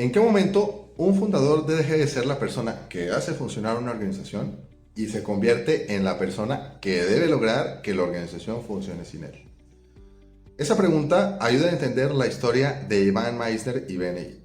¿En qué momento un fundador deja de ser la persona que hace funcionar una organización y se convierte en la persona que debe lograr que la organización funcione sin él? Esa pregunta ayuda a entender la historia de Ivan Misner y BNI.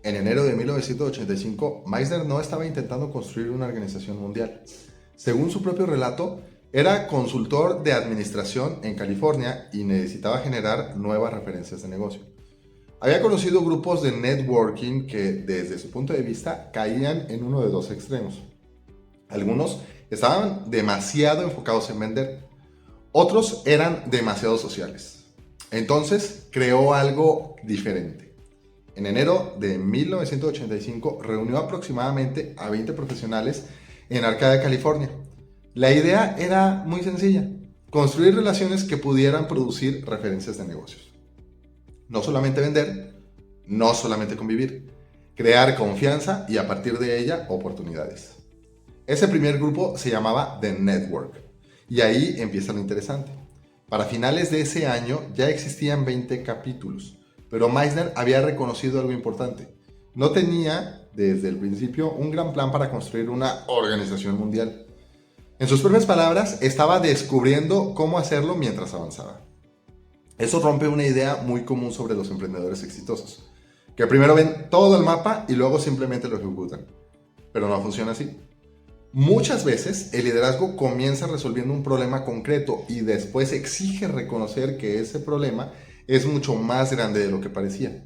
En enero de 1985, Misner no estaba intentando construir una organización mundial. Según su propio relato, era consultor de administración en California y necesitaba generar nuevas referencias de negocio. Había conocido grupos de networking que, desde su punto de vista, caían en uno de dos extremos. Algunos estaban demasiado enfocados en vender, otros eran demasiado sociales. Entonces creó algo diferente. En enero de 1985 reunió aproximadamente a 20 profesionales en Arcade, California. La idea era muy sencilla: construir relaciones que pudieran producir referencias de negocios. No solamente vender, no solamente convivir, crear confianza y a partir de ella oportunidades. Ese primer grupo se llamaba The Network y ahí empieza lo interesante. Para finales de ese año ya existían 20 capítulos, pero Misner había reconocido algo importante. No tenía desde el principio un gran plan para construir una organización mundial. En sus propias palabras, estaba descubriendo cómo hacerlo mientras avanzaba. Eso rompe una idea muy común sobre los emprendedores exitosos, que primero ven todo el mapa y luego simplemente lo ejecutan. Pero no funciona así. Muchas veces el liderazgo comienza resolviendo un problema concreto y después exige reconocer que ese problema es mucho más grande de lo que parecía.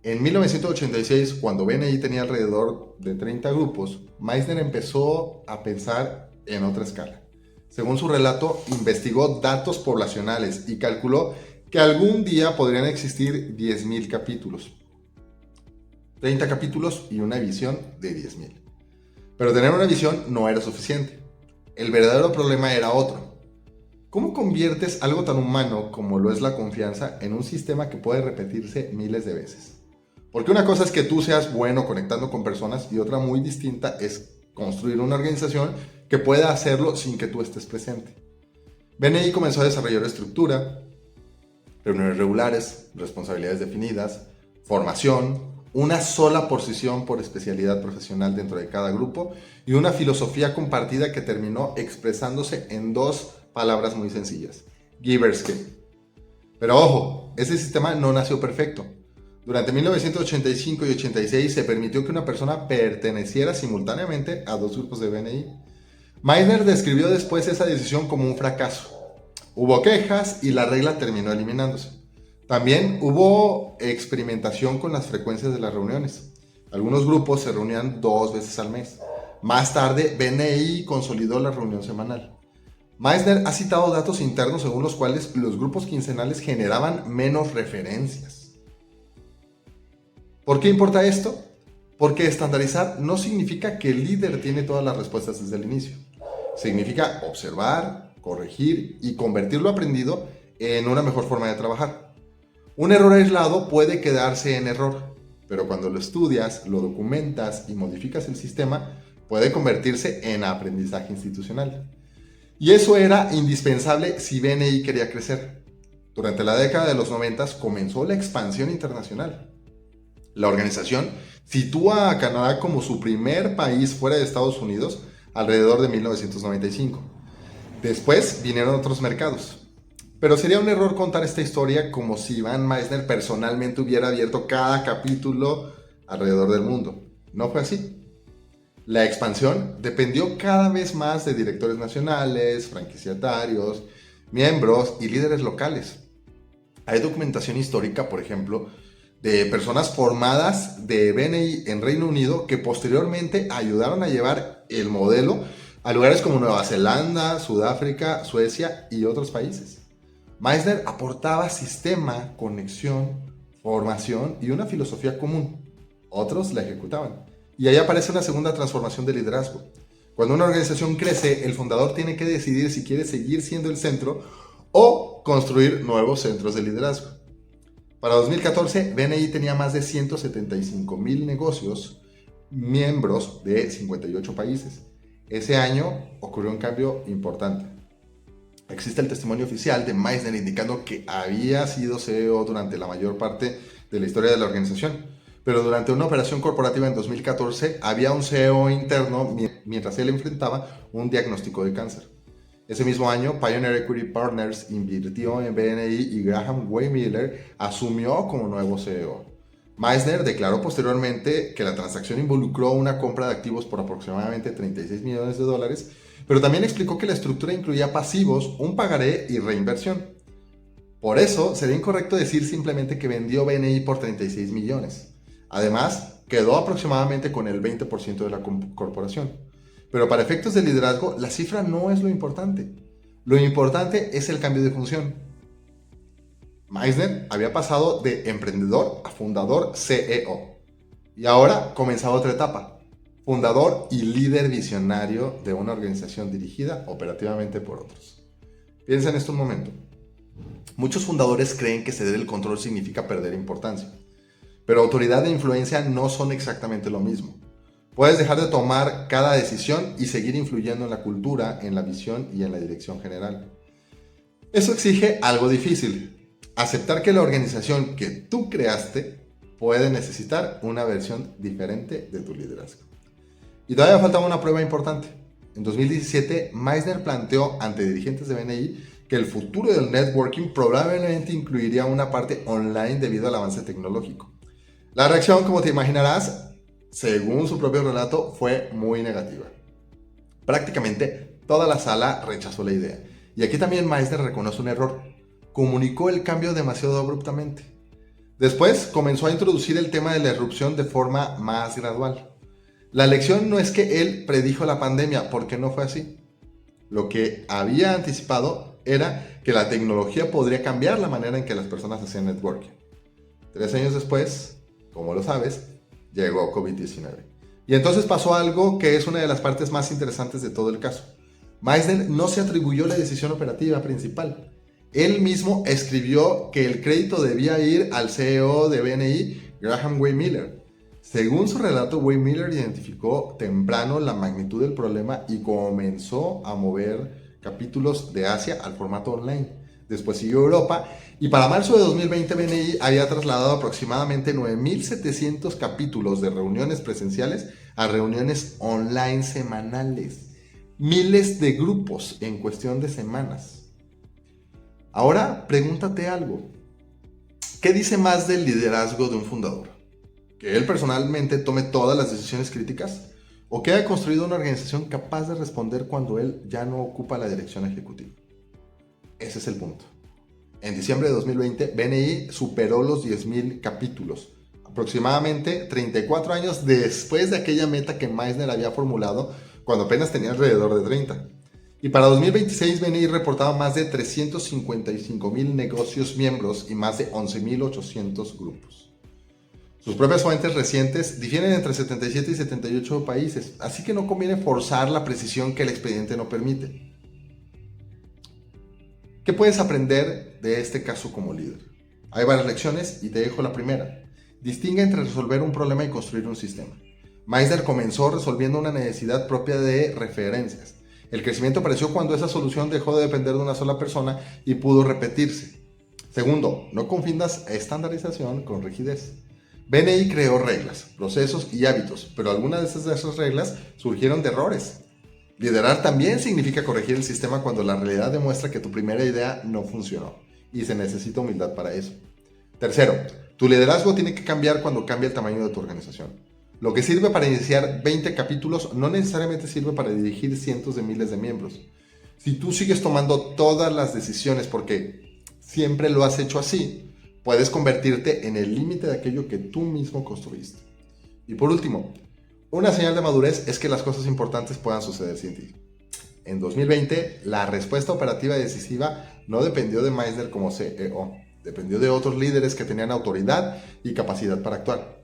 En 1986, cuando BNI tenía alrededor de 30 grupos, Misner empezó a pensar en otra escala. Según su relato, investigó datos poblacionales y calculó que algún día podrían existir 10.000 capítulos. 30 capítulos y una visión de 10.000. Pero tener una visión no era suficiente. El verdadero problema era otro. ¿Cómo conviertes algo tan humano como lo es la confianza en un sistema que puede repetirse miles de veces? Porque una cosa es que tú seas bueno conectando con personas y otra muy distinta es construir una organización que pueda hacerlo sin que tú estés presente. BNI comenzó a desarrollar estructura, reuniones regulares, responsabilidades definidas, formación, una sola posición por especialidad profesional dentro de cada grupo y una filosofía compartida que terminó expresándose en dos palabras muy sencillas: Givers Gain. Pero ojo, ese sistema no nació perfecto. Durante 1985 y 86 se permitió que una persona perteneciera simultáneamente a dos grupos de BNI. Misner describió después esa decisión como un fracaso. Hubo quejas y la regla terminó eliminándose. También hubo experimentación con las frecuencias de las reuniones. Algunos grupos se reunían 2 veces al mes. Más tarde, BNI consolidó la reunión semanal. Misner ha citado datos internos según los cuales los grupos quincenales generaban menos referencias. ¿Por qué importa esto? Porque estandarizar no significa que el líder tiene todas las respuestas desde el inicio. Significa observar, corregir y convertir lo aprendido en una mejor forma de trabajar. Un error aislado puede quedarse en error, pero cuando lo estudias, lo documentas y modificas el sistema, puede convertirse en aprendizaje institucional. Y eso era indispensable si BNI quería crecer. Durante la década de los 90 comenzó la expansión internacional. La organización sitúa a Canadá como su primer país fuera de Estados Unidos alrededor de 1995. Después vinieron otros mercados. Pero sería un error contar esta historia como si Ivan Misner personalmente hubiera abierto cada capítulo alrededor del mundo. No fue así. La expansión dependió cada vez más de directores nacionales, franquiciatarios, miembros y líderes locales. Hay documentación histórica, por ejemplo, de personas formadas de BNI en Reino Unido que posteriormente ayudaron a llevar el modelo a lugares como Nueva Zelanda, Sudáfrica, Suecia y otros países. Misner aportaba sistema, conexión, formación y una filosofía común. Otros la ejecutaban. Y ahí aparece una segunda transformación de liderazgo. Cuando una organización crece, el fundador tiene que decidir si quiere seguir siendo el centro o construir nuevos centros de liderazgo. Para 2014, BNI tenía más de 175,000 negocios, miembros de 58 países. Ese año ocurrió un cambio importante. Existe el testimonio oficial de Misner indicando que había sido CEO durante la mayor parte de la historia de la organización, pero durante una operación corporativa en 2014 había un CEO interno mientras él enfrentaba un diagnóstico de cáncer. Ese mismo año, Pioneer Equity Partners invirtió en BNI y Graham Weymiller asumió como nuevo CEO. Meissner declaró posteriormente que la transacción involucró una compra de activos por aproximadamente $36 millones, pero también explicó que la estructura incluía pasivos, un pagaré y reinversión. Por eso, sería incorrecto decir simplemente que vendió BNI por 36 millones. Además, quedó aproximadamente con el 20% de la corporación. Pero para efectos de liderazgo, la cifra no es lo importante. Lo importante es el cambio de función. Meissner había pasado de emprendedor a fundador CEO. Y ahora comenzaba otra etapa. Fundador y líder visionario de una organización dirigida operativamente por otros. Piensa en esto un momento. Muchos fundadores creen que ceder el control significa perder importancia. Pero autoridad e influencia no son exactamente lo mismo. Puedes dejar de tomar cada decisión y seguir influyendo en la cultura, en la visión y en la dirección general. Eso exige algo difícil. Aceptar que la organización que tú creaste puede necesitar una versión diferente de tu liderazgo. Y todavía faltaba una prueba importante. En 2017, Meissner planteó ante dirigentes de BNI que el futuro del networking probablemente incluiría una parte online debido al avance tecnológico. La reacción, como te imaginarás, según su propio relato, fue muy negativa. Prácticamente toda la sala rechazó la idea. Y aquí también Meissner reconoce un error. Comunicó el cambio demasiado abruptamente. Después comenzó a introducir el tema de la irrupción de forma más gradual. La lección no es que él predijo la pandemia, porque no fue así. Lo que había anticipado era que la tecnología podría cambiar la manera en que las personas hacían networking. 3 años después, como lo sabes, llegó COVID-19. Y entonces pasó algo que es una de las partes más interesantes de todo el caso. Meissner no se atribuyó la decisión operativa principal. Él mismo escribió que el crédito debía ir al CEO de BNI, Graham Weymiller. Según su relato, Weymiller identificó temprano la magnitud del problema y comenzó a mover capítulos de Asia al formato online. Después siguió Europa y para marzo de 2020 BNI había trasladado aproximadamente 9.700 capítulos de reuniones presenciales a reuniones online semanales. Miles de grupos en cuestión de semanas. Ahora pregúntate algo. ¿Qué dice más del liderazgo de un fundador? ¿Que él personalmente tome todas las decisiones críticas? ¿O que haya construido una organización capaz de responder cuando él ya no ocupa la dirección ejecutiva? Ese es el punto. En diciembre de 2020, BNI superó los 10.000 capítulos, aproximadamente 34 años después de aquella meta que Meissner había formulado cuando apenas tenía alrededor de 30. Y para 2026, BNI reportaba más de 355.000 negocios miembros y más de 11.800 grupos. Sus propias fuentes recientes difieren entre 77 y 78 países, así que no conviene forzar la precisión que el expediente no permite. ¿Qué puedes aprender de este caso como líder? Hay varias lecciones y te dejo la primera. Distingue entre resolver un problema y construir un sistema. Meissner comenzó resolviendo una necesidad propia de referencias. El crecimiento apareció cuando esa solución dejó de depender de una sola persona y pudo repetirse. Segundo, no confundas estandarización con rigidez. BNI creó reglas, procesos y hábitos, pero algunas de esas reglas surgieron de errores. Liderar también significa corregir el sistema cuando la realidad demuestra que tu primera idea no funcionó, y se necesita humildad para eso. Tercero, tu liderazgo tiene que cambiar cuando cambia el tamaño de tu organización. Lo que sirve para iniciar 20 capítulos no necesariamente sirve para dirigir cientos de miles de miembros. Si tú sigues tomando todas las decisiones porque siempre lo has hecho así, puedes convertirte en el límite de aquello que tú mismo construiste. Y por último, una señal de madurez es que las cosas importantes puedan suceder sin ti. En 2020, la respuesta operativa decisiva no dependió de Meissner como CEO, dependió de otros líderes que tenían autoridad y capacidad para actuar.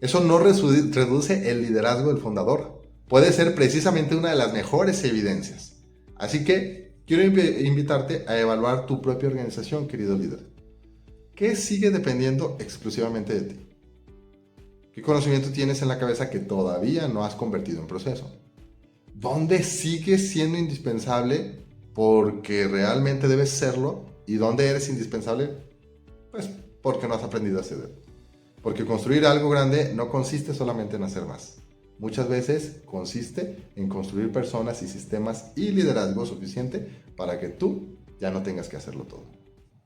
Eso no reduce el liderazgo del fundador. Puede ser precisamente una de las mejores evidencias. Así que quiero invitarte a evaluar tu propia organización, querido líder. ¿Qué sigue dependiendo exclusivamente de ti? ¿Qué conocimiento tienes en la cabeza que todavía no has convertido en proceso? ¿Dónde sigues siendo indispensable porque realmente debes serlo? ¿Y dónde eres indispensable? Pues porque no has aprendido a ceder. Porque construir algo grande no consiste solamente en hacer más. Muchas veces consiste en construir personas y sistemas y liderazgo suficiente para que tú ya no tengas que hacerlo todo.